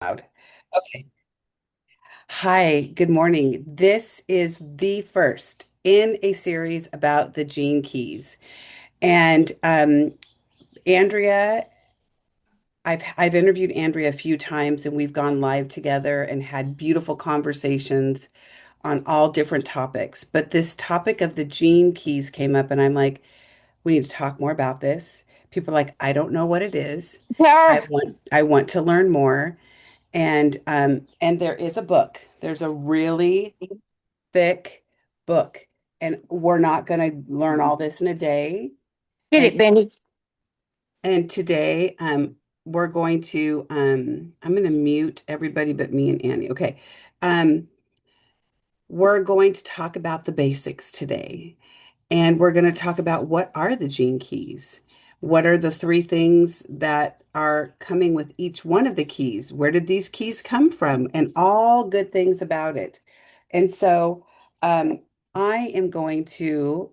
Loud. Okay. Hi, good morning. This is the first in a series about the Gene Keys. And Andrea, I've interviewed Andrea a few times and we've gone live together and had beautiful conversations on all different topics. But this topic of the Gene Keys came up and I'm like, we need to talk more about this. People are like, I don't know what it is. Yeah. I want to learn more. And there is a book. There's a really thick book. And we're not going to learn all this in a day. Get And it, Benny. and today we're going to I'm going to mute everybody but me and Annie. Okay. Um we're going to talk about the basics today. And we're going to talk about what are the gene keys? What are the three things that are coming with each one of the keys? Where did these keys come from? And all good things about it. And so um, I am going to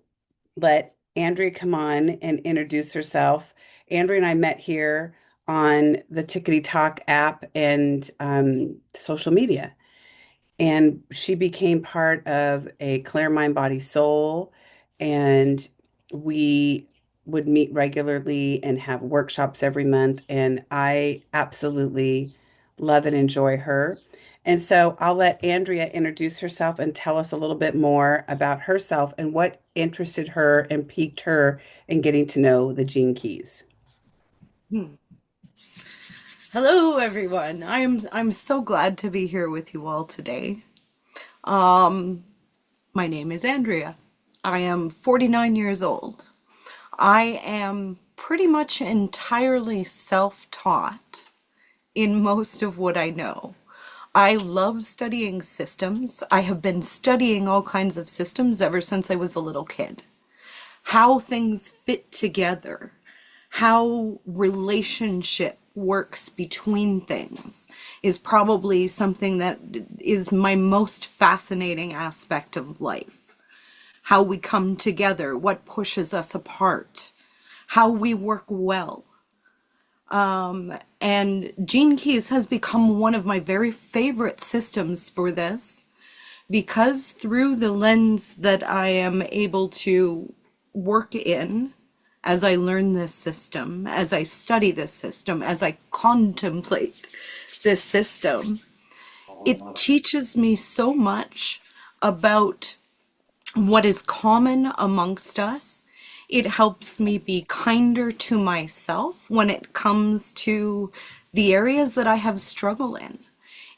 let Andrea come on and introduce herself. Andrea and I met here on the Tickety Talk app and social media. And she became part of a Claire Mind Body Soul. And we would meet regularly and have workshops every month. And I absolutely love and enjoy her. And so I'll let Andrea introduce herself and tell us a little bit more about herself and what interested her and piqued her in getting to know the Gene Keys. Hmm. Hello, everyone. I'm so glad to be here with you all today. Um, my name is Andrea. I am 49 years old. I am pretty much entirely self-taught in most of what I know. I love studying systems. I have been studying all kinds of systems ever since I was a little kid. How things fit together, how relationship works between things is probably something that is my most fascinating aspect of life. How we come together, what pushes us apart, how we work well. And Gene Keys has become one of my very favorite systems for this because through the lens that I am able to work in as I learn this system, as I study this system, as I contemplate this system, it teaches me so much about what is common amongst us. It helps me be kinder to myself when it comes to the areas that I have struggle in.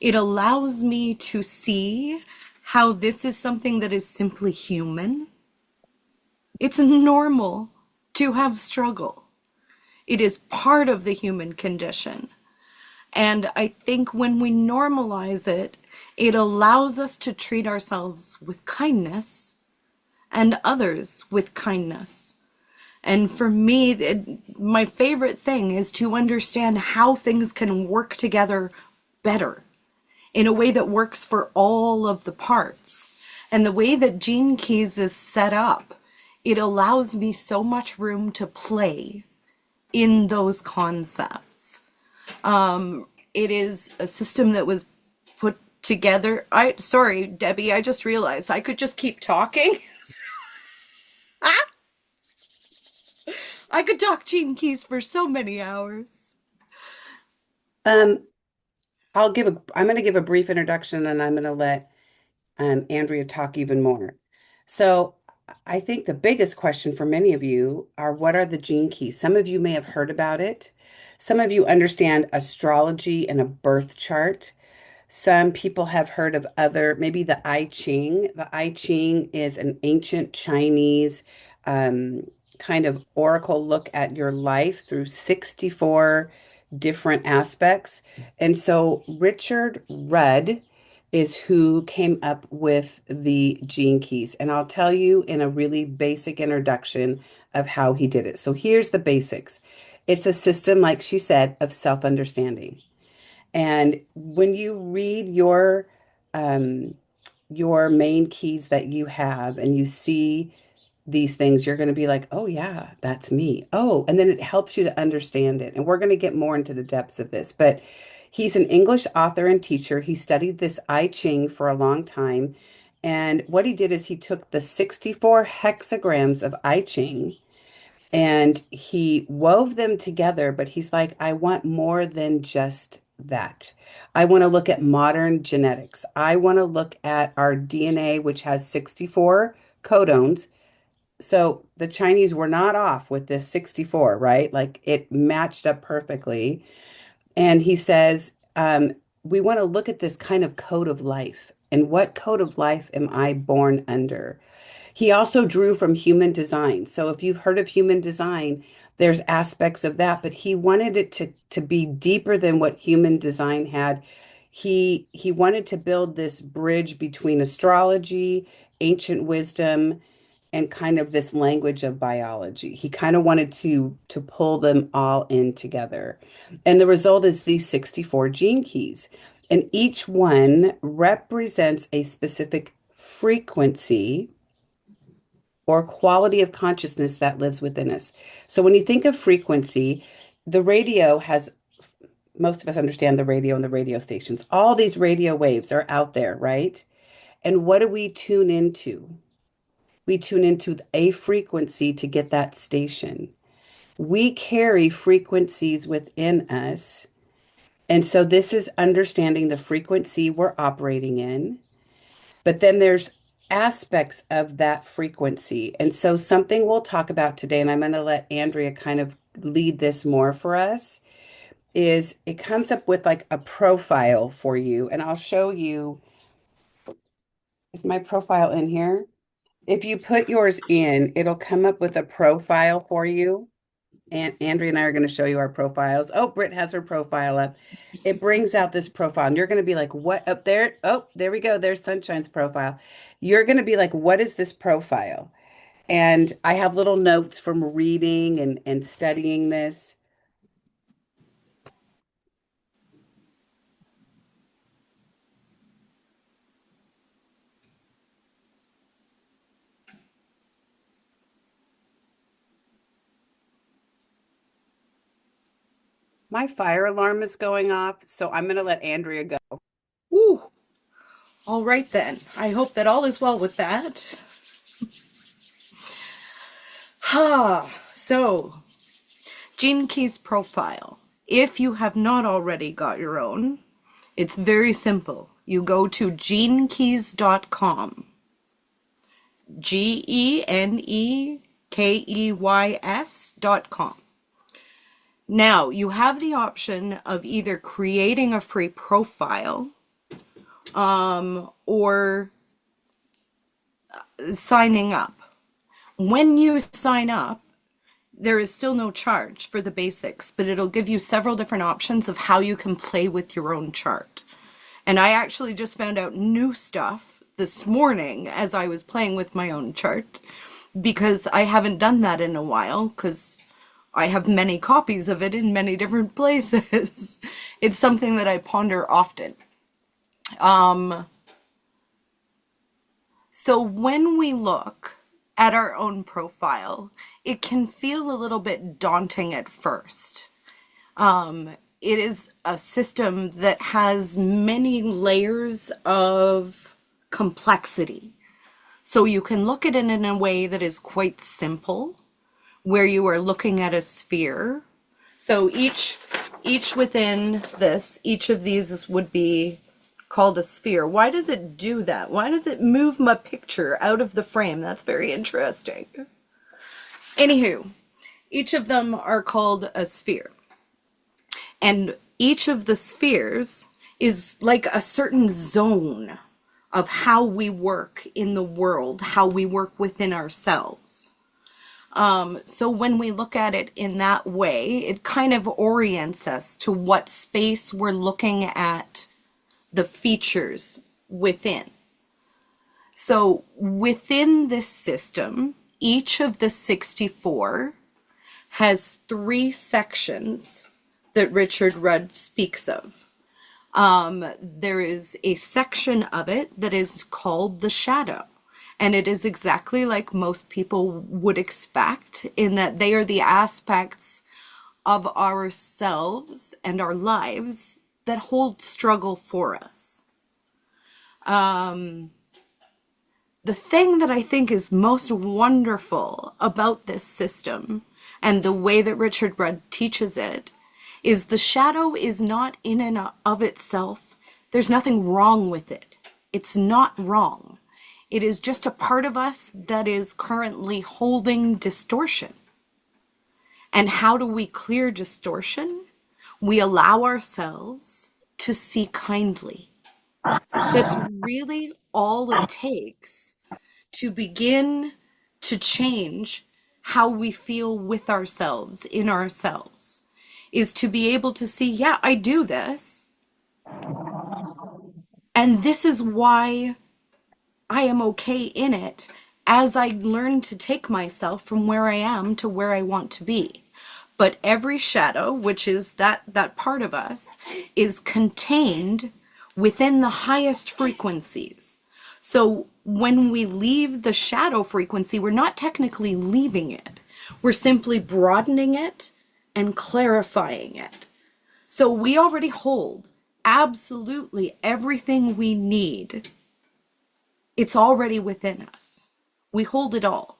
It allows me to see how this is something that is simply human. It's normal to have struggle. It is part of the human condition. And I think when we normalize it, it allows us to treat ourselves with kindness and others with kindness. And for me, my favorite thing is to understand how things can work together better in a way that works for all of the parts. And the way that Gene Keys is set up, it allows me so much room to play in those concepts. It is a system that was put together. Sorry, Debbie, I just realized I could just keep talking. I could talk Gene Keys for so many hours. Um, I'm going to give a brief introduction and I'm going to let Andrea talk even more. So I think the biggest question for many of you are what are the gene keys? Some of you may have heard about it. Some of you understand astrology and a birth chart. Some people have heard of maybe the I Ching. The I Ching is an ancient Chinese kind of oracle look at your life through 64 different aspects. And so Richard Rudd is who came up with the gene keys. And I'll tell you in a really basic introduction of how he did it. So here's the basics. It's a system, like she said, of self-understanding. And when you read um, your main keys that you have and you see these things, you're going to be like, oh, yeah, that's me. Oh, and then it helps you to understand it. And we're going to get more into the depths of this. But He's an English author and teacher. He studied this I Ching for a long time. And what he did is he took the 64 hexagrams of I Ching and he wove them together. But he's like, I want more than just that. I want to look at modern genetics. I want to look at our DNA, which has 64 codons. So the Chinese were not off with this 64, right? Like it matched up perfectly. And he says, we want to look at this kind of code of life. And what code of life am I born under? He also drew from human design. So if you've heard of human design, there's aspects of that, but he wanted it to be deeper than what human design had. He wanted to build this bridge between astrology, ancient wisdom, and kind of this language of biology. He kind of wanted to pull them all in together. And the result is these 64 gene keys. And each one represents a specific frequency or quality of consciousness that lives within us. So when you think of frequency, the radio has, most of us understand the radio and the radio stations. All these radio waves are out there, right? And what do we tune into? We tune into a frequency to get that station. We carry frequencies within us. And so this is understanding the frequency we're operating in. But then there's aspects of that frequency. And so something we'll talk about today, and I'm going to let Andrea kind of lead this more for us, is it comes up with like a profile for you. And I'll show you, is my profile in here? If you put yours in, it'll come up with a profile for you. And Andrea and I are going to show you our profiles. Oh, Britt has her profile up. It brings out this profile, and you're going to be like, what up there? Oh, there we go. There's Sunshine's profile. You're going to be like, what is this profile? And I have little notes from reading and studying this. My fire alarm is going off, so I'm going to let Andrea go. Woo! All right then. I hope that all is well with that. So, Gene Key's profile. If you have not already got your own, it's very simple. You go to genekeys.com. GENEKEYS.com. Now, you have the option of either creating a free profile or signing up. When you sign up, there is still no charge for the basics, but it'll give you several different options of how you can play with your own chart. And I actually just found out new stuff this morning as I was playing with my own chart, because I haven't done that in a while, because I have many copies of it in many different places. It's something that I ponder often. So when we look at our own profile, it can feel a little bit daunting at first. It is a system that has many layers of complexity. So you can look at it in a way that is quite simple, where you are looking at a sphere. So each within this, each of these would be called a sphere. Why does it do that? Why does it move my picture out of the frame? That's very interesting. Anywho, each of them are called a sphere. And each of the spheres is like a certain zone of how we work in the world, how we work within ourselves. So when we look at it in that way, it kind of orients us to what space we're looking at the features within. So within this system, each of the 64 has 3 sections that Richard Rudd speaks of. There is a section of it that is called the shadow. And it is exactly like most people would expect, in that they are the aspects of ourselves and our lives that hold struggle for us. The thing that I think is most wonderful about this system and the way that Richard Rudd teaches it is the shadow is not in and of itself. There's nothing wrong with it. It's not wrong. It is just a part of us that is currently holding distortion. And how do we clear distortion? We allow ourselves to see kindly. That's really all it takes to begin to change how we feel with ourselves, in ourselves, is to be able to see, yeah, I do this. And this is why I am okay in it as I learn to take myself from where I am to where I want to be. But every shadow, which is that part of us, is contained within the highest frequencies. So when we leave the shadow frequency, we're not technically leaving it. We're simply broadening it and clarifying it. So we already hold absolutely everything we need. It's already within us. We hold it all.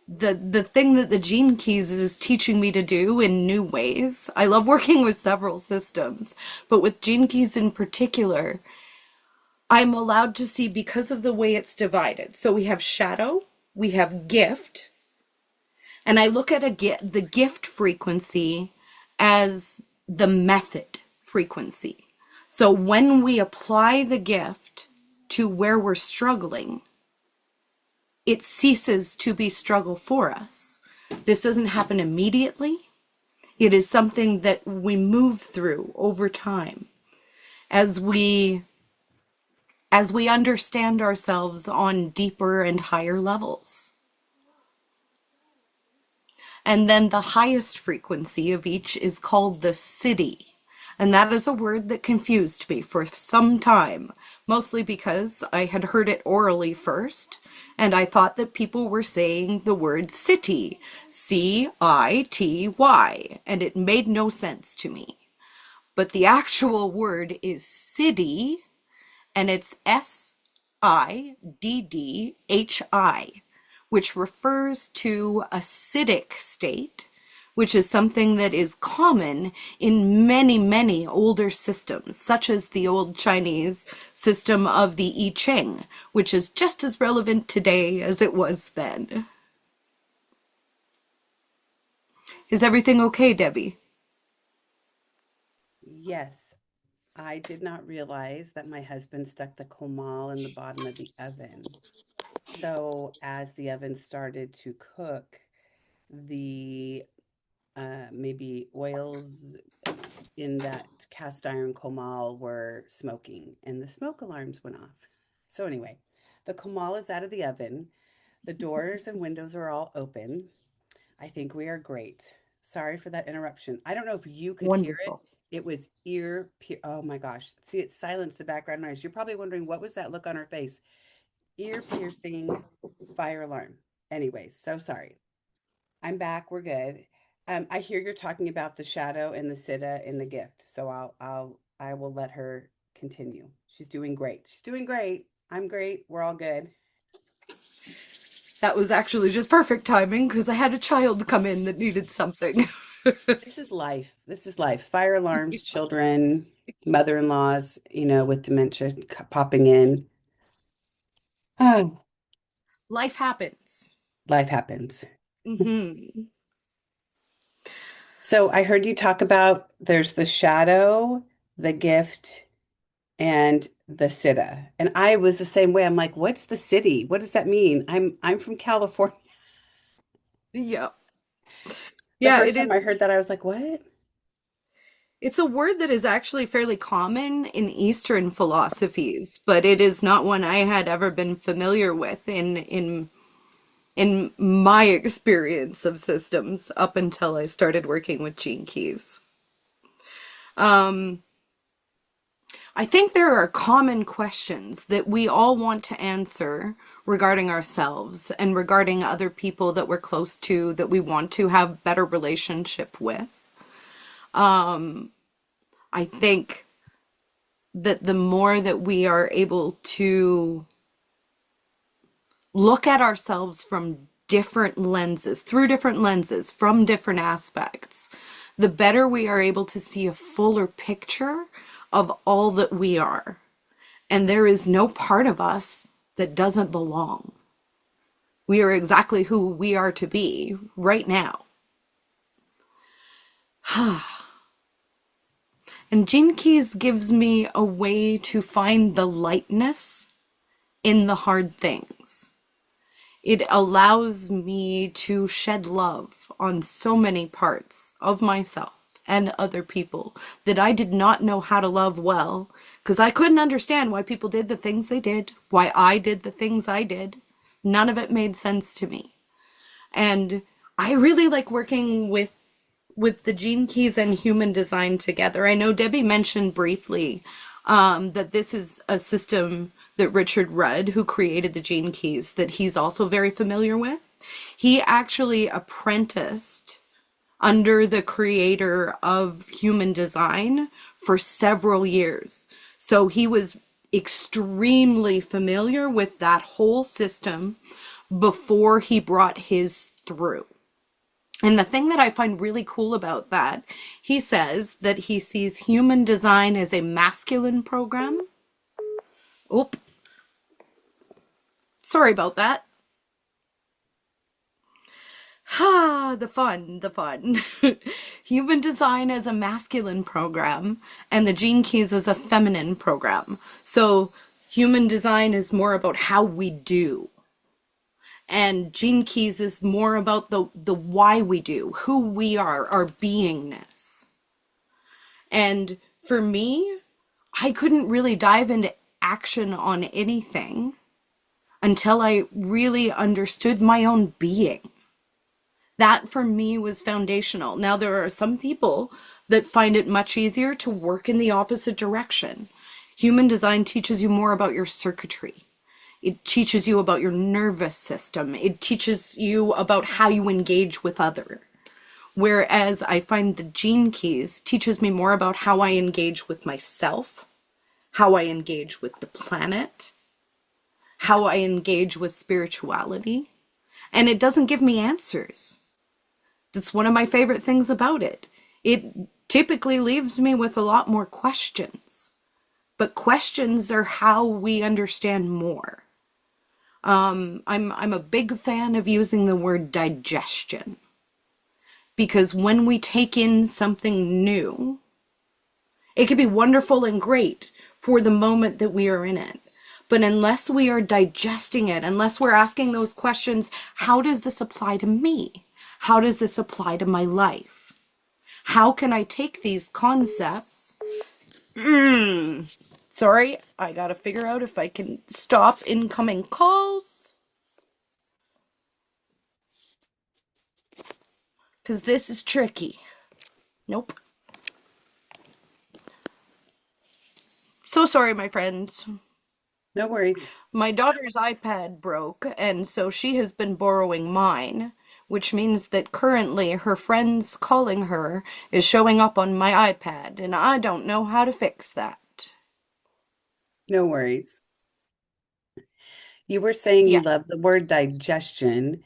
The thing that the Gene Keys is teaching me to do in new ways. I love working with several systems, but with Gene Keys in particular, I'm allowed to see because of the way it's divided. So we have shadow, we have gift, and I look at the gift frequency as the method frequency. So when we apply the gift to where we're struggling, it ceases to be struggle for us. This doesn't happen immediately. It is something that we move through over time as we understand ourselves on deeper and higher levels. And then the highest frequency of each is called the Siddhi. And that is a word that confused me for some time, mostly because I had heard it orally first, and I thought that people were saying the word city, City, and it made no sense to me. But the actual word is Siddhi, and it's Siddhi, which refers to a acidic state, which is something that is common in many, many older systems, such as the old Chinese system of the I Ching, which is just as relevant today as it was then. Is everything okay, Debbie? Yes, I did not realize that my husband stuck the comal in the bottom of the oven. So as the oven started to cook, the maybe oils in that cast iron comal were smoking, and the smoke alarms went off. So anyway, the comal is out of the oven. The doors and windows are all open. I think we are great. Sorry for that interruption. I don't know if you could hear it. Wonderful. It was oh my gosh. See, it silenced the background noise. You're probably wondering what was that look on her face? Ear piercing fire alarm. Anyways, so sorry. I'm back. We're good. I hear you're talking about the shadow and the sitta and the gift. So I will let her continue. She's doing great. She's doing great. I'm great. We're all good. That was actually just perfect timing because I had a child come in that needed something. This is life. This is life. Fire alarms, children, mother-in-laws, with dementia popping in. Oh, Life happens. life happens. Hmm. So I heard you talk about there's the shadow, the gift, and the sitta. And I was the same way. I'm like, what's the city? What does that mean? I'm from California. Yeah. The Yeah, first it is. time I heard that, I was like, what? It's a word that is actually fairly common in Eastern philosophies, but it is not one I had ever been familiar with in my experience of systems up until I started working with Gene Keys. Um, I think there are common questions that we all want to answer regarding ourselves and regarding other people that we're close to that we want to have better relationship with. I think that the more that we are able to look at ourselves from different lenses, through different lenses, from different aspects, the better we are able to see a fuller picture of all that we are. And there is no part of us that doesn't belong. We are exactly who we are to be right now. And Gene Keys gives me a way to find the lightness in the hard things. It allows me to shed love on so many parts of myself and other people that I did not know how to love well because I couldn't understand why people did the things they did, why I did the things I did. None of it made sense to me. And I really like working with the gene keys and human design together. I know Debbie mentioned briefly that this is a system that Richard Rudd, who created the gene keys, that he's also very familiar with. He actually apprenticed under the creator of human design for several years. So he was extremely familiar with that whole system before he brought his through. And the thing that I find really cool about that, he says that he sees human design as a masculine program. Oop, sorry about that. Ah, the fun, the fun. Human design as a masculine program, and the gene keys as a feminine program. So human design is more about how we do, and gene keys is more about the why we do, who we are, our beingness. And for me, I couldn't really dive into action on anything until I really understood my own being. That for me was foundational. Now, there are some people that find it much easier to work in the opposite direction. Human design teaches you more about your circuitry. It teaches you about your nervous system. It teaches you about how you engage with others. Whereas I find the gene keys teaches me more about how I engage with myself, how I engage with the planet, how I engage with spirituality. And it doesn't give me answers. That's one of my favorite things about it. It typically leaves me with a lot more questions. But questions are how we understand more. I'm a big fan of using the word digestion. Because when we take in something new, it can be wonderful and great for the moment that we are in it. But unless we are digesting it, unless we're asking those questions, how does this apply to me? How does this apply to my life? How can I take these concepts? Sorry, I gotta figure out if I can stop incoming calls. Because this is tricky. Nope. So sorry, my friends. No worries. My daughter's iPad broke, and so she has been borrowing mine, which means that currently her friends calling her is showing up on my iPad, and I don't know how to fix that. No worries. You were saying you Yeah. love the word digestion,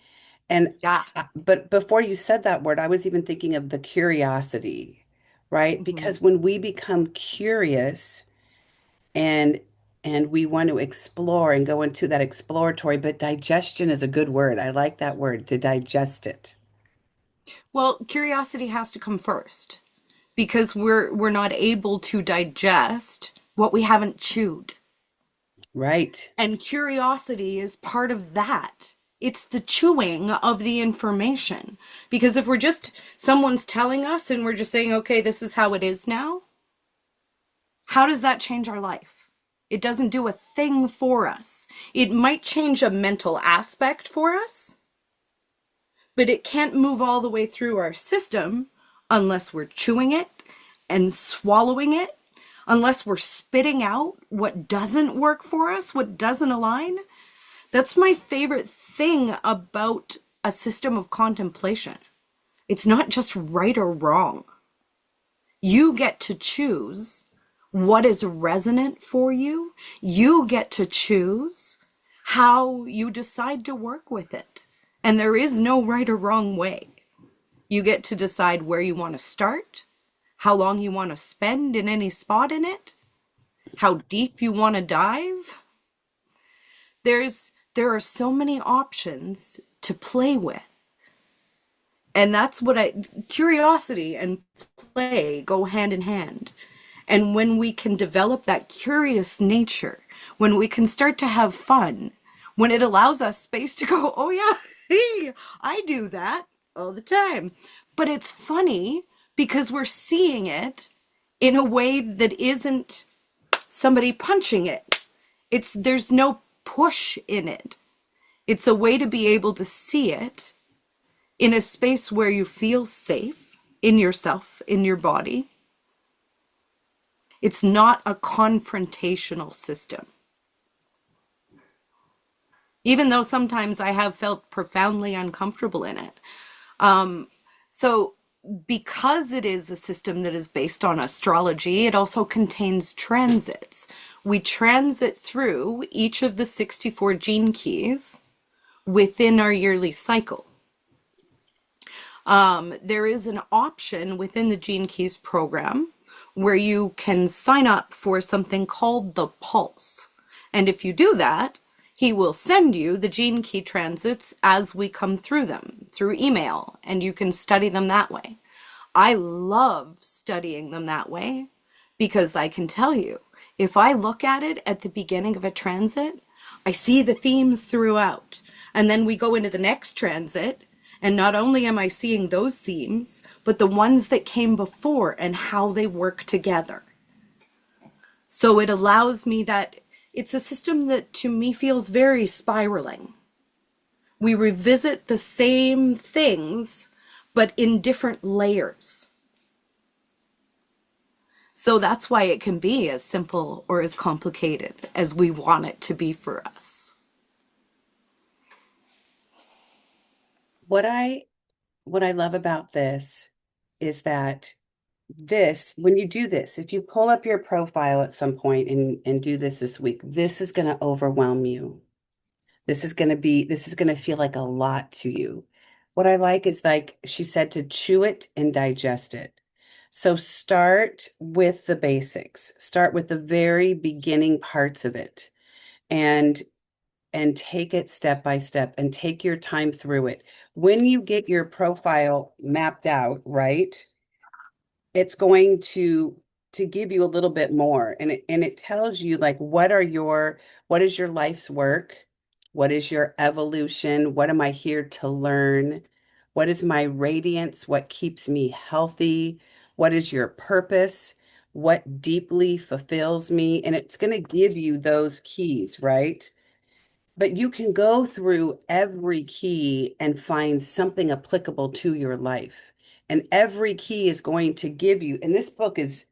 and Yeah. but before you said that word, I was even thinking of the curiosity, right? hmm Because when we become curious and we want to explore and go into that exploratory, but digestion is a good word. I like that word, to digest it. Well, curiosity has to come first because we're not able to digest what we haven't chewed. Right. And curiosity is part of that. It's the chewing of the information. Because if we're just, someone's telling us and we're just saying, okay, this is how it is now, how does that change our life? It doesn't do a thing for us. It might change a mental aspect for us, but it can't move all the way through our system unless we're chewing it and swallowing it, unless we're spitting out what doesn't work for us, what doesn't align. That's my favorite thing about a system of contemplation. It's not just right or wrong. You get to choose what is resonant for you. You get to choose how you decide to work with it. And there is no right or wrong way. You get to decide where you want to start, how long you want to spend in any spot in it, how deep you want to dive. There are so many options to play with. And that's what curiosity and play go hand in hand. And when we can develop that curious nature, when we can start to have fun, when it allows us space to go, oh yeah, hey, I do that all the time. But it's funny because we're seeing it in a way that isn't somebody punching it. There's no push in it. It's a way to be able to see it in a space where you feel safe in yourself, in your body. It's not a confrontational system. Even though sometimes I have felt profoundly uncomfortable in it. So, because it is a system that is based on astrology, it also contains transits. We transit through each of the 64 gene keys within our yearly cycle. There is an option within the Gene Keys program where you can sign up for something called the Pulse. And if you do that, he will send you the gene key transits as we come through them, through email, and you can study them that way. I love studying them that way because I can tell you, if I look at it at the beginning of a transit, I see the themes throughout. And then we go into the next transit, and not only am I seeing those themes, but the ones that came before and how they work together. So it allows me that it's a system that to me feels very spiraling. We revisit the same things, but in different layers. So that's why it can be as simple or as complicated as we want it to be for us. What I what I love about this is that when you do this, if you pull up your profile at some point and do this week, this is going to overwhelm you. This is going to feel like a lot to you. What I like is, like she said, to chew it and digest it. So start with the basics. Start with the very beginning parts of it and take it step by step and take your time through it. When you get your profile mapped out, right? It's going to give you a little bit more, and it tells you like what is your life's work, what is your evolution, what am I here to learn, what is my radiance, what keeps me healthy, what is your purpose, what deeply fulfills me, and it's going to give you those keys, right? But you can go through every key and find something applicable to your life. And every key is going to give you, and this book is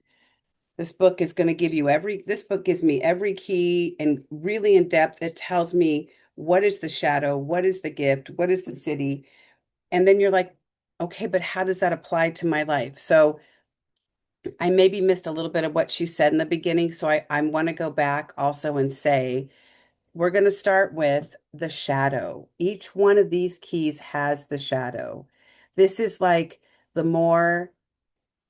going to give you this book gives me every key and really in depth. It tells me what is the shadow, what is the gift, what is the Siddhi. And then you're like, okay, but how does that apply to my life? So I maybe missed a little bit of what she said in the beginning. So I want to go back also and say, we're going to start with the shadow. Each one of these keys has the shadow. This is like the more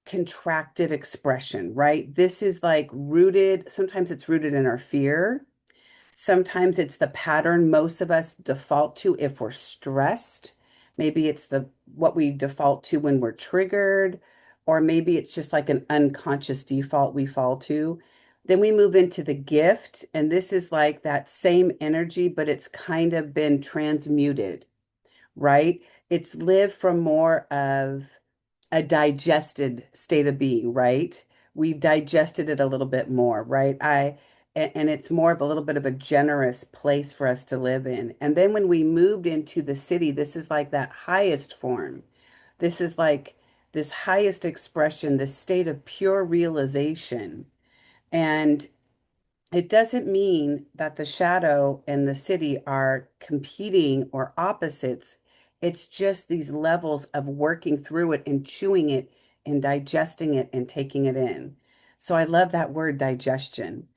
contracted expression, right? This is like rooted, sometimes it's rooted in our fear. Sometimes it's the pattern most of us default to if we're stressed. Maybe it's the what we default to when we're triggered, or maybe it's just like an unconscious default we fall to. Then we move into the gift, and this is like that same energy, but it's kind of been transmuted, right? It's lived from more of a digested state of being, right? We've digested it a little bit more, right? And it's more of a little bit of a generous place for us to live in. And then when we moved into the Siddhi, this is like that highest form. This is like this highest expression, this state of pure realization. And it doesn't mean that the shadow and the Siddhi are competing or opposites. It's just these levels of working through it and chewing it and digesting it and taking it in. So I love that word digestion.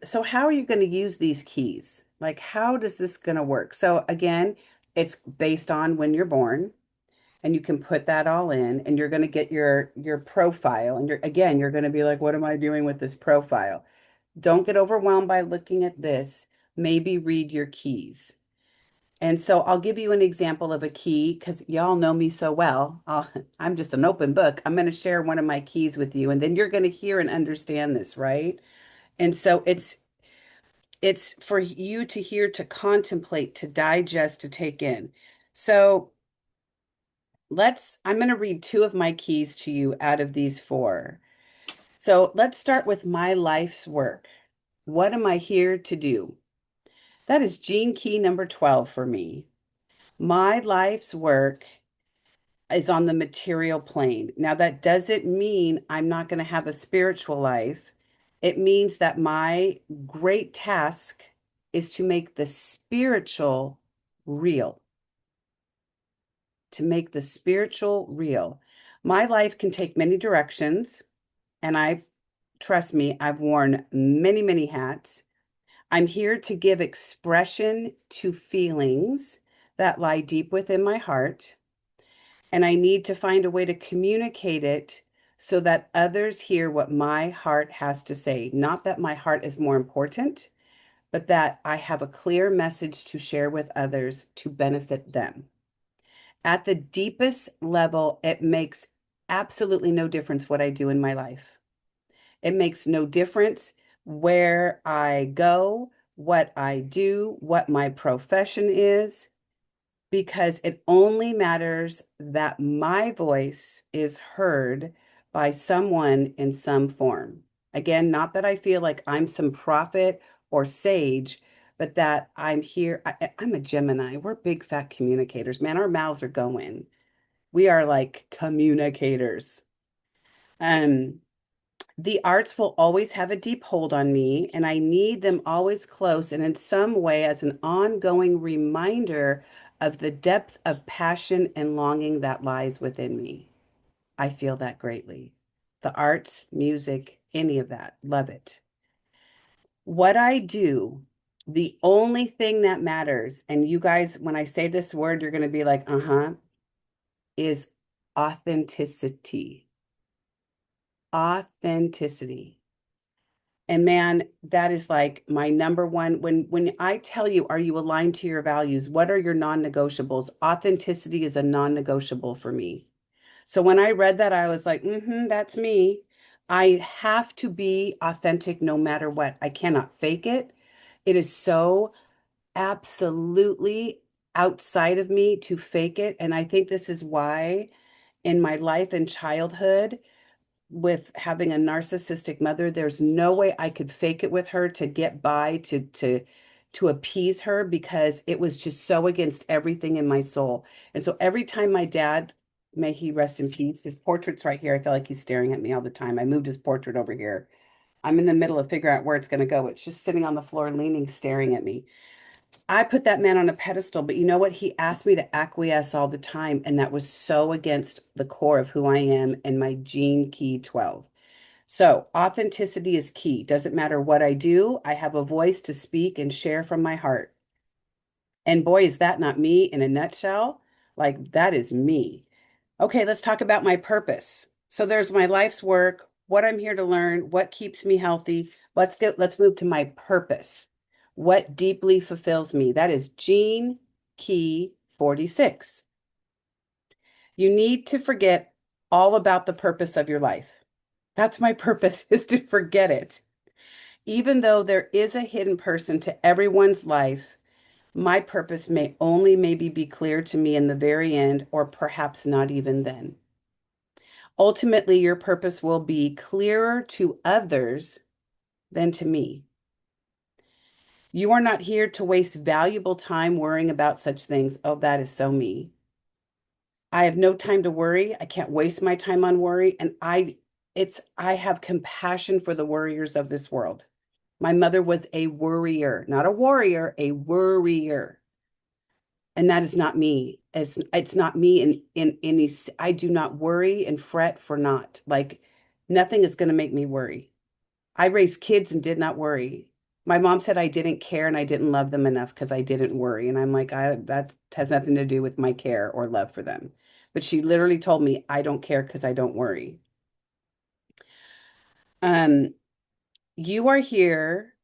So how are you going to use these keys? Like, how does this going to work? So again, it's based on when you're born, and you can put that all in, and you're going to get your profile. And you're going to be like, what am I doing with this profile? Don't get overwhelmed by looking at this. Maybe read your keys. And so I'll give you an example of a key because y'all know me so well. I'm just an open book. I'm going to share one of my keys with you, and then you're going to hear and understand this, right? And so it's for you to hear, to contemplate, to digest, to take in. So I'm going to read two of my keys to you out of these four. So let's start with my life's work. What am I here to do? That is gene key number 12 for me. My life's work is on the material plane. Now, that doesn't mean I'm not going to have a spiritual life. It means that my great task is to make the spiritual real, to make the spiritual real. My life can take many directions, and trust me, I've worn many, many hats. I'm here to give expression to feelings that lie deep within my heart, and I need to find a way to communicate it so that others hear what my heart has to say. Not that my heart is more important, but that I have a clear message to share with others to benefit them. At the deepest level, it makes absolutely no difference what I do in my life. It makes no difference where I go, what I do, what my profession is, because it only matters that my voice is heard by someone in some form. Again, not that I feel like I'm some prophet or sage, but that I'm here. I'm a Gemini. We're big fat communicators, man. Our mouths are going. We are like communicators. Um, the arts will always have a deep hold on me, and I need them always close and in some way as an ongoing reminder of the depth of passion and longing that lies within me. I feel that greatly. The arts, music, any of that, love it. What I do, the only thing that matters, and you guys, when I say this word, you're going to be like, uh-huh, is authenticity. Authenticity. And man, that is like my number one. When I tell you, are you aligned to your values? What are your non-negotiables? Authenticity is a non-negotiable for me. So when I read that, I was like, that's me. I have to be authentic no matter what. I cannot fake it. It is so absolutely outside of me to fake it. And I think this is why in my life and childhood, with having a narcissistic mother, there's no way I could fake it with her to get by, to appease her, because it was just so against everything in my soul. And so every time my dad, may he rest in peace, his portrait's right here. I feel like he's staring at me all the time. I moved his portrait over here. I'm in the middle of figuring out where it's going to go. It's just sitting on the floor, leaning, staring at me. I put that man on a pedestal, but you know what? He asked me to acquiesce all the time, and that was so against the core of who I am and my gene key 12. So, authenticity is key. Doesn't matter what I do, I have a voice to speak and share from my heart. And boy, is that not me in a nutshell? Like, that is me. Okay, let's talk about my purpose. So, there's my life's work, what I'm here to learn, what keeps me healthy. Let's move to my purpose. What deeply fulfills me? That is Gene Key 46. You need to forget all about the purpose of your life. That's my purpose, is to forget it. Even though there is a hidden person to everyone's life, my purpose may only maybe be clear to me in the very end, or perhaps not even then. Ultimately, your purpose will be clearer to others than to me. You are not here to waste valuable time worrying about such things. Oh, that is so me. I have no time to worry. I can't waste my time on worry. And I have compassion for the worriers of this world. My mother was a worrier, not a warrior, a worrier. And that is not me. It's not me in any, I do not worry and fret for naught. Like Nothing is going to make me worry. I raised kids and did not worry. My mom said I didn't care and I didn't love them enough because I didn't worry. And I'm like, that has nothing to do with my care or love for them. But she literally told me I don't care because I don't worry. Um, you are here.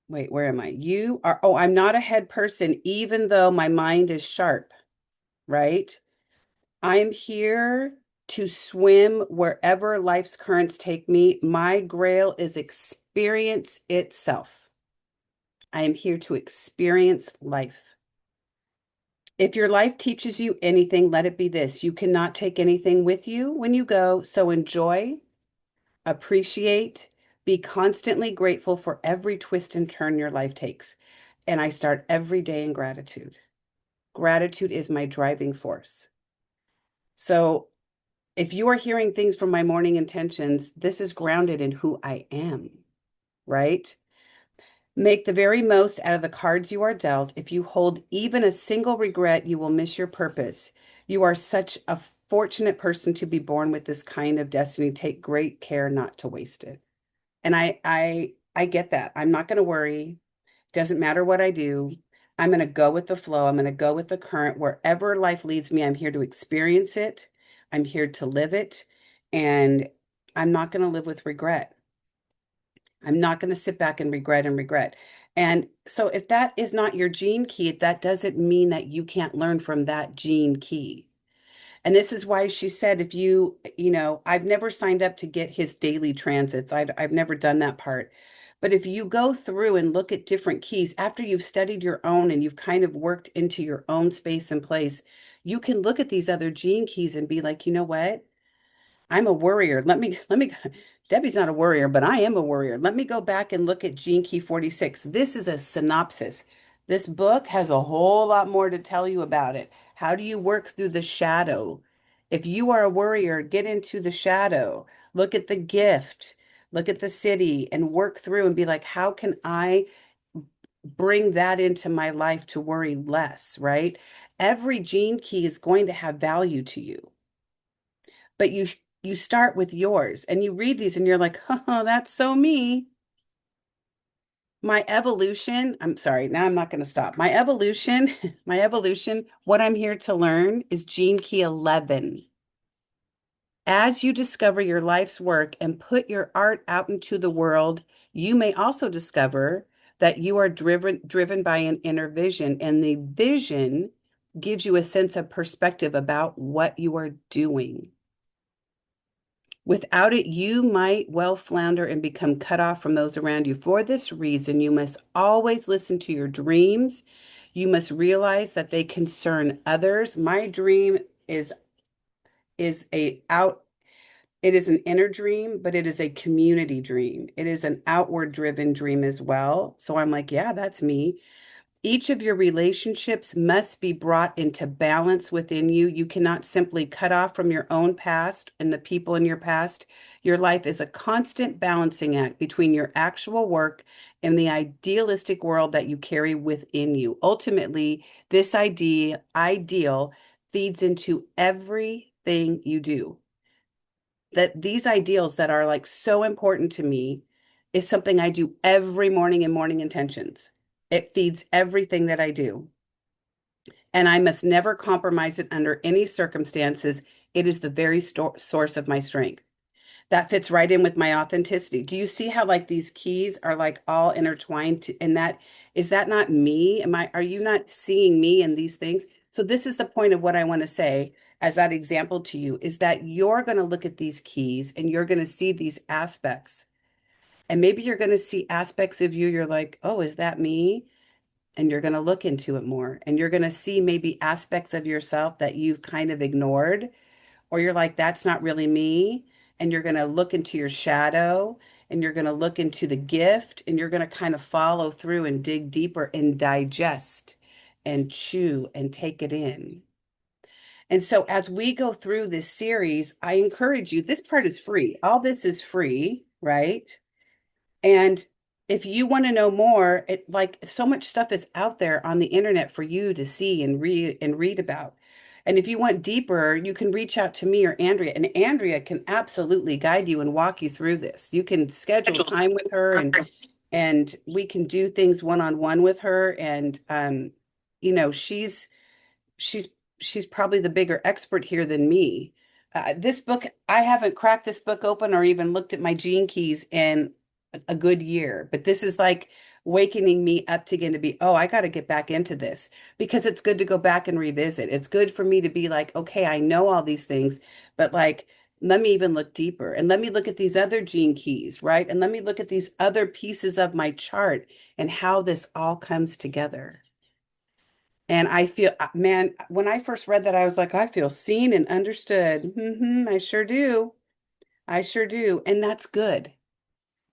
Wait, where am I? You are, oh, I'm not a head person, even though my mind is sharp, right? I'm here to swim wherever life's currents take me. My grail is experience itself. I am here to experience life. If your life teaches you anything, let it be this. You cannot take anything with you when you go, so enjoy, appreciate, be constantly grateful for every twist and turn your life takes. And I start every day in gratitude. Gratitude is my driving force. So if you are hearing things from my morning intentions, this is grounded in who I am, right? Make the very most out of the cards you are dealt. If you hold even a single regret, you will miss your purpose. You are such a fortunate person to be born with this kind of destiny. Take great care not to waste it. And I get that. I'm not going to worry. Doesn't matter what I do. I'm going to go with the flow. I'm going to go with the current. Wherever life leads me, I'm here to experience it. I'm here to live it. And I'm not going to live with regret. I'm not going to sit back and regret and regret. And so if that is not your gene key, that doesn't mean that you can't learn from that gene key. And this is why she said, if I've never signed up to get his daily transits. I've never done that part. But if you go through and look at different keys after you've studied your own and you've kind of worked into your own space and place, you can look at these other gene keys and be like, you know what? I'm a worrier. Debbie's not a worrier, but I am a worrier. Let me go back and look at Gene Key 46. This is a synopsis. This book has a whole lot more to tell you about it. How do you work through the shadow? If you are a worrier, get into the shadow. Look at the gift. Look at the city and work through and be like, how can I bring that into my life to worry less, right? Every gene key is going to have value to you, but you start with yours and you read these and you're like, oh, that's so me. My evolution, I'm sorry, now I'm not going to stop. My evolution, my evolution, what I'm here to learn is Gene Key 11. As you discover your life's work and put your art out into the world, you may also discover that you are driven by an inner vision, and the vision gives you a sense of perspective about what you are doing. Without it, you might well flounder and become cut off from those around you. For this reason, you must always listen to your dreams. You must realize that they concern others. My dream is a out it is an inner dream, but it is a community dream. It is an outward driven dream as well. So I'm like, yeah, that's me. Each of your relationships must be brought into balance within you. You cannot simply cut off from your own past and the people in your past. Your life is a constant balancing act between your actual work and the idealistic world that you carry within you. Ultimately, this ideal feeds into everything you do. That these ideals that are like so important to me is something I do every morning in morning intentions. It feeds everything that I do. And I must never compromise it under any circumstances. It is the very source of my strength. That fits right in with my authenticity. Do you see how like these keys are like all intertwined and that is that not me? Are you not seeing me in these things? So this is the point of what I want to say as that example to you is that you're going to look at these keys and you're going to see these aspects. And maybe you're going to see aspects of you you're like, "Oh, is that me?" And you're going to look into it more and you're going to see maybe aspects of yourself that you've kind of ignored or you're like, that's not really me. And you're going to look into your shadow and you're going to look into the gift and you're going to kind of follow through and dig deeper and digest and chew and take it in. And so as we go through this series, I encourage you, this part is free. All this is free, right? And if you want to know more, so much stuff is out there on the internet for you to see and read about. And if you want deeper, you can reach out to me or Andrea, and Andrea can absolutely guide you and walk you through this. You can schedule time with her, and we can do things one-on-one with her. And you know, she's she's probably the bigger expert here than me. This book, I haven't cracked this book open or even looked at my gene keys in a good year, but this is like wakening me up again to be, oh, I got to get back into this because it's good to go back and revisit. It's good for me to be like, okay, I know all these things, but like, let me even look deeper and let me look at these other gene keys, right? And let me look at these other pieces of my chart and how this all comes together. And I feel, man, when I first read that, I was like, I feel seen and understood. I sure do. I sure do. And that's good.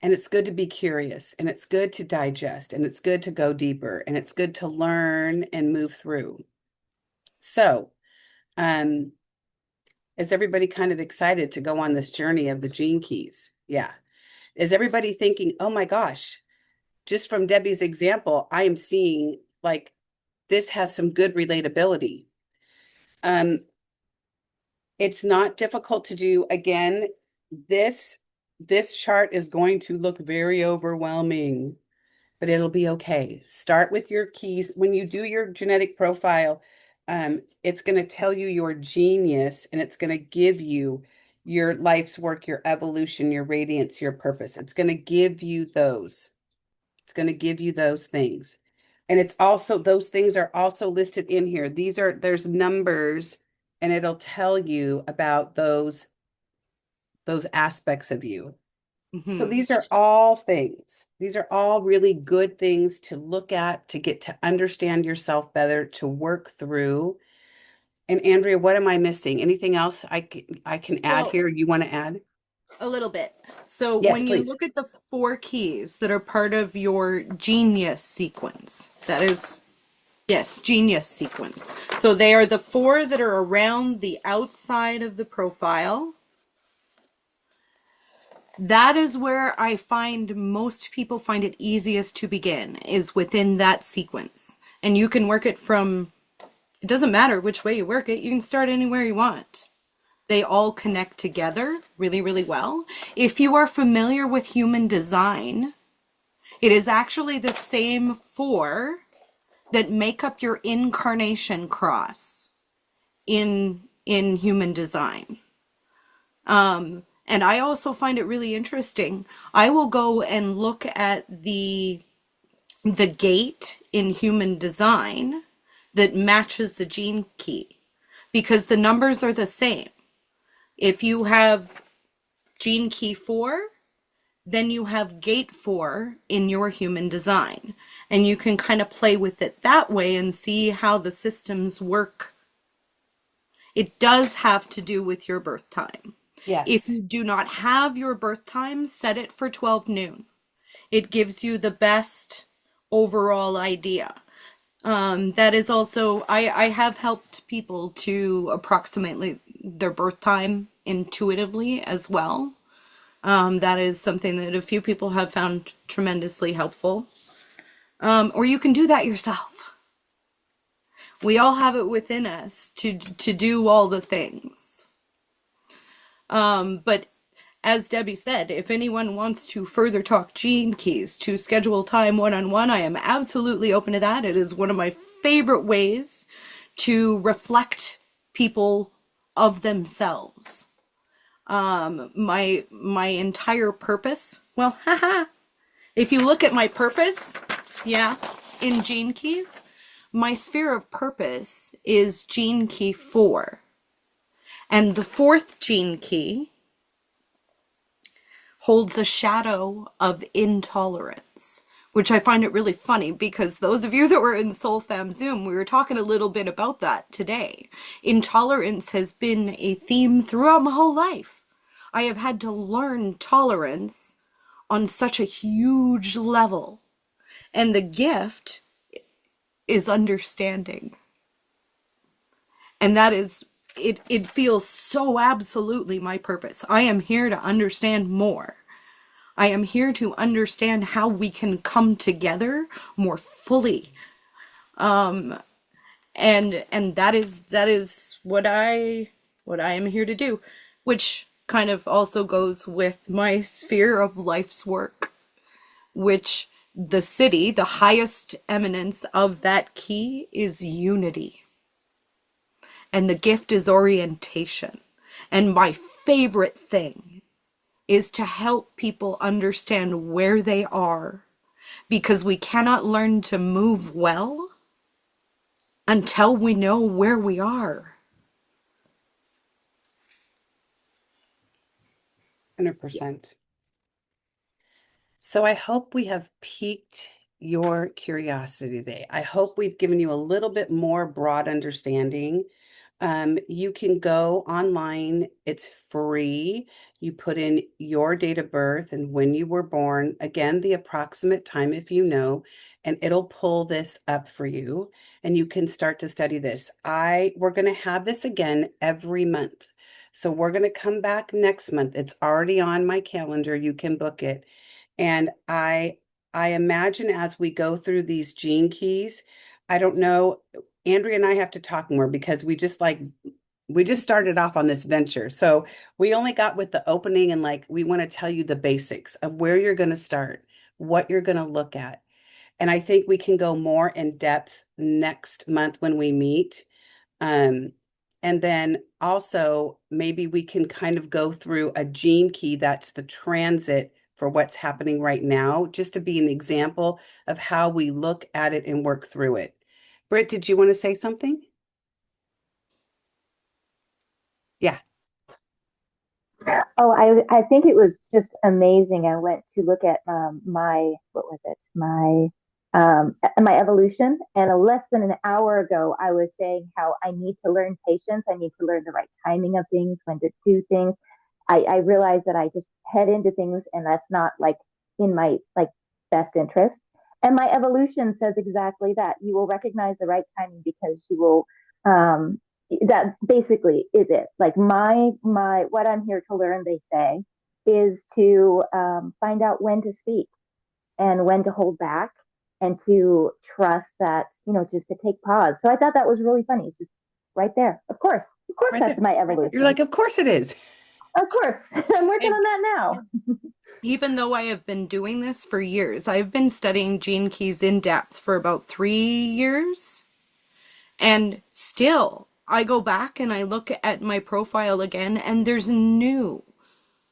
And it's good to be curious and it's good to digest and it's good to go deeper and it's good to learn and move through. So, um, is everybody kind of excited to go on this journey of the gene keys? Yeah. Is everybody thinking, oh my gosh, just from Debbie's example, I am seeing like this has some good relatability. Um, It's not difficult to do. Again, this this chart is going to look very overwhelming, but it'll be okay. Start with your keys. When you do your genetic profile, it's going to tell you your genius and it's going to give you your life's work, your evolution, your radiance, your purpose. It's going to give you those. It's going to give you those things. And it's also, those things are also listed in here. There's numbers and it'll tell you about those aspects of you. So Hmm. these are all things. These are all really good things to look at, to get to understand yourself better, to work through. And Andrea, what am I missing? Anything else I can add Well, here you want to add? a little bit. So Yes, when you please. look at the four keys that are part of your genius sequence, that is, yes, genius sequence. So they are the four that are around the outside of the profile. That is where I find most people find it easiest to begin, is within that sequence. And you can work it from, it doesn't matter which way you work it, you can start anywhere you want. They all connect together really, really well. If you are familiar with human design, it is actually the same four that make up your incarnation cross in human design. And I also find it really interesting. I will go and look at the gate in human design that matches the gene key because the numbers are the same. If you have gene key 4, then you have gate 4 in your human design. And you can kind of play with it that way and see how the systems work. It does have to do with your birth time. If Yes. you do not have your birth time, set it for 12 noon. It gives you the best overall idea. That is also, I have helped people to approximately their birth time intuitively as well. That is something that a few people have found tremendously helpful. Or you can do that yourself. We all have it within us to do all the things. But as Debbie said, if anyone wants to further talk gene keys, to schedule time one-on-one, I am absolutely open to that. It is one of my favorite ways to reflect people of themselves. My entire purpose, well, haha, if you look at my purpose, yeah, in gene keys, my sphere of purpose is gene key 4. And the fourth gene key holds a shadow of intolerance, which I find it really funny because those of you that were in Soul Fam Zoom, we were talking a little bit about that today. Intolerance has been a theme throughout my whole life. I have had to learn tolerance on such a huge level. And the gift is understanding. And that is, it feels so absolutely my purpose. I am here to understand more. I am here to understand how we can come together more fully. And that is what I am here to do, which kind of also goes with my sphere of life's work, which the Siddhi, the highest eminence of that key, is unity. And the gift is orientation. And my favorite thing is to help people understand where they are, because we cannot learn to move well until we know where we are. 100%. So I hope we have piqued your curiosity today. I hope we've given you a little bit more broad understanding. You can go online, it's free. You put in your date of birth and when you were born, again, the approximate time if you know, and it'll pull this up for you and you can start to study this. We're going to have this again every month. So we're going to come back next month. It's already on my calendar. You can book it. And I imagine as we go through these gene keys, I don't know, Andrea and I have to talk more because we just started off on this venture. So we only got with the opening and like we want to tell you the basics of where you're going to start, what you're going to look at. And I think we can go more in depth next month when we meet. Um, and then also maybe we can kind of go through a gene key that's the transit for what's happening right now, just to be an example of how we look at it and work through it. Britt, did you want to say something? Yeah. Oh, I think it was just amazing. I went to look at my what was it? My evolution, and less than an hour ago, I was saying how I need to learn patience. I need to learn the right timing of things, when to do things. I realized that I just head into things, and that's not like in my like best interest. And my evolution says exactly that. You will recognize the right timing because you will um, that basically is it. Like my what I'm here to learn, they say, is to find out when to speak and when to hold back and to trust that, just to take pause. So I thought that was really funny. It's just right there. Of course, Right that's there. my You're evolution. like, of course it is. Of course, I'm working And on that now. even though I have been doing this for years, I've been studying gene keys in depth for about 3 years. And still, I go back and I look at my profile again, and there's new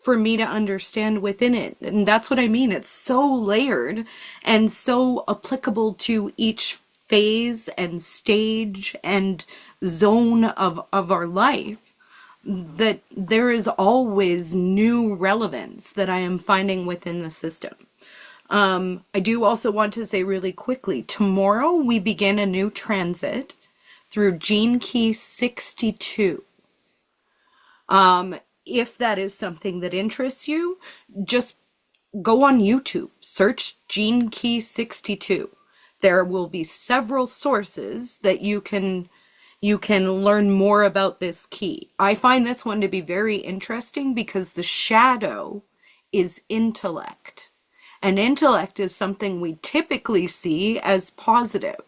for me to understand within it. And that's what I mean. It's so layered and so applicable to each phase and stage and zone of our life, that there is always new relevance that I am finding within the system. I do also want to say really quickly, tomorrow we begin a new transit through Gene Key 62. If that is something that interests you, just go on YouTube, search Gene Key 62. There will be several sources that you can learn more about this key. I find this one to be very interesting because the shadow is intellect. And intellect is something we typically see as positive.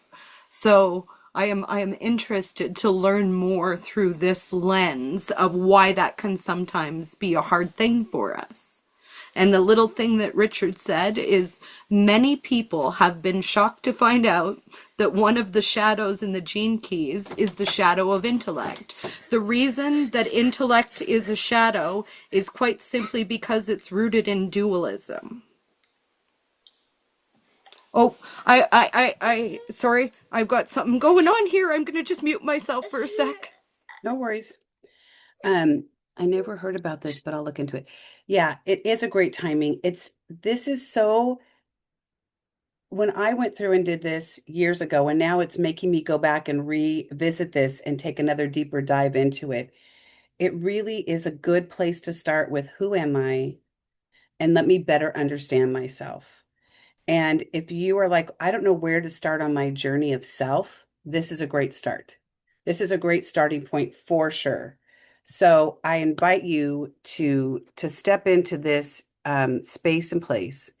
So I am interested to learn more through this lens of why that can sometimes be a hard thing for us. And the little thing that Richard said is many people have been shocked to find out that one of the shadows in the gene keys is the shadow of intellect. The reason that intellect is a shadow is quite simply because it's rooted in dualism. Oh, sorry, I've got something going on here. I'm gonna just mute myself for a sec. No worries. I never heard about this, but I'll look into it. Yeah, it is a great timing. This is so when I went through and did this years ago, and now it's making me go back and revisit this and take another deeper dive into it. It really is a good place to start with who am I? And let me better understand myself. And if you are like, I don't know where to start on my journey of self, this is a great start. This is a great starting point for sure. So I invite you to step into this space and place.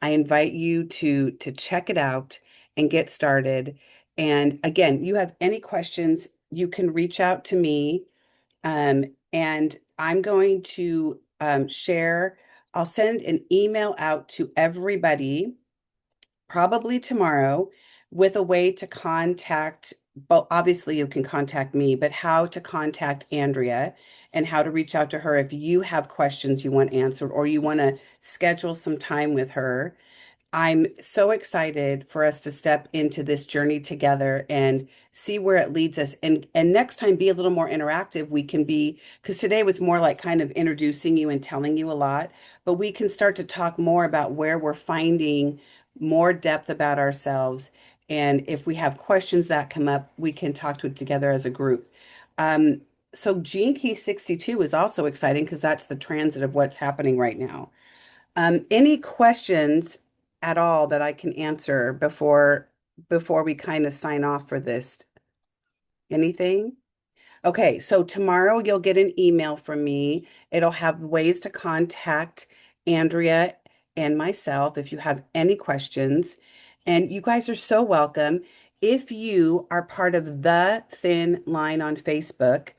I invite you to check it out and get started. And again, you have any questions, you can reach out to me. And I'm going to share, I'll send an email out to everybody probably tomorrow with a way to contact, well, obviously you can contact me, but how to contact Andrea and how to reach out to her if you have questions you want answered or you want to schedule some time with her. I'm so excited for us to step into this journey together and see where it leads us. And next time be a little more interactive. We can be, because today was more like kind of introducing you and telling you a lot, but we can start to talk more about where we're finding more depth about ourselves. And if we have questions that come up, we can talk to it together as a group. Um, so Gene Key 62 is also exciting because that's the transit of what's happening right now. Any questions at all that I can answer before we kind of sign off for this? Anything? Okay, so tomorrow you'll get an email from me. It'll have ways to contact Andrea and myself if you have any questions. And you guys are so welcome. If you are part of the Thin Line on Facebook,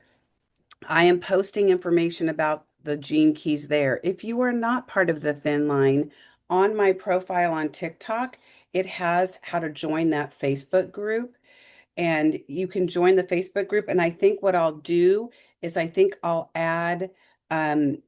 I am posting information about the gene keys there. If you are not part of the Thin Line, on my profile on TikTok, it has how to join that Facebook group and you can join the Facebook group. And I think what I'll do is I think I'll add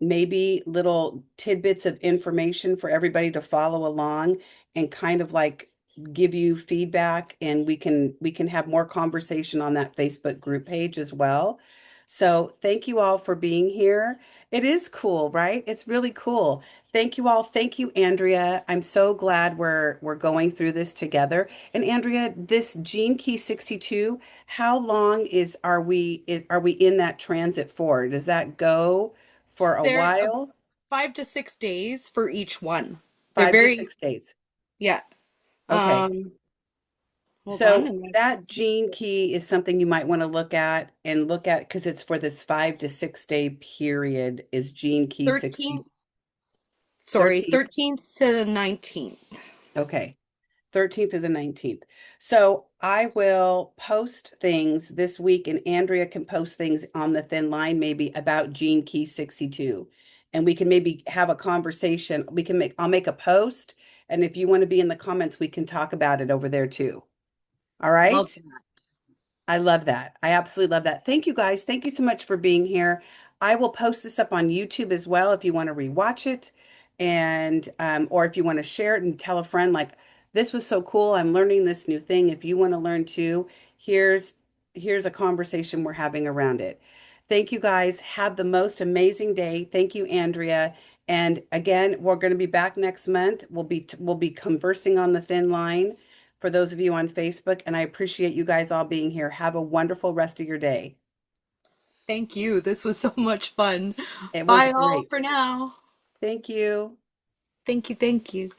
maybe little tidbits of information for everybody to follow along and kind of like give you feedback and we can have more conversation on that Facebook group page as well. So thank you all for being here. It is cool, right? It's really cool. Thank you all. Thank you, Andrea. I'm so glad we're going through this together. And Andrea, this Gene Key 62, how long are we in that transit for? Does that go for a They're while? 5 to 6 days for each one. They're Five to very, six days. yeah. Okay. Um, Hold on, So and that let's gene key is something you might want to look at because it's for this 5 to 6 day period is gene key 60 13th, sorry, 13th. 13th to the 19th. Okay. 13th to the 19th. So I will post things this week, and Andrea can post things on the Thin Line, maybe about Gene Key 62. And we can maybe have a conversation. I'll make a post. And if you want to be in the comments, we can talk about it over there too. All Love right. that. I love that. I absolutely love that. Thank you guys. Thank you so much for being here. I will post this up on YouTube as well if you want to rewatch it and or if you want to share it and tell a friend like this was so cool. I'm learning this new thing. If you want to learn too, here's here's a conversation we're having around it. Thank you guys. Have the most amazing day. Thank you, Andrea. And again, we're going to be back next month. We'll be conversing on the Thin Line for those of you on Facebook, and I appreciate you guys all being here. Have a wonderful rest of your day. Thank you. This was so much fun. It was Bye all great. for now. Thank you. Thank you. Thank you.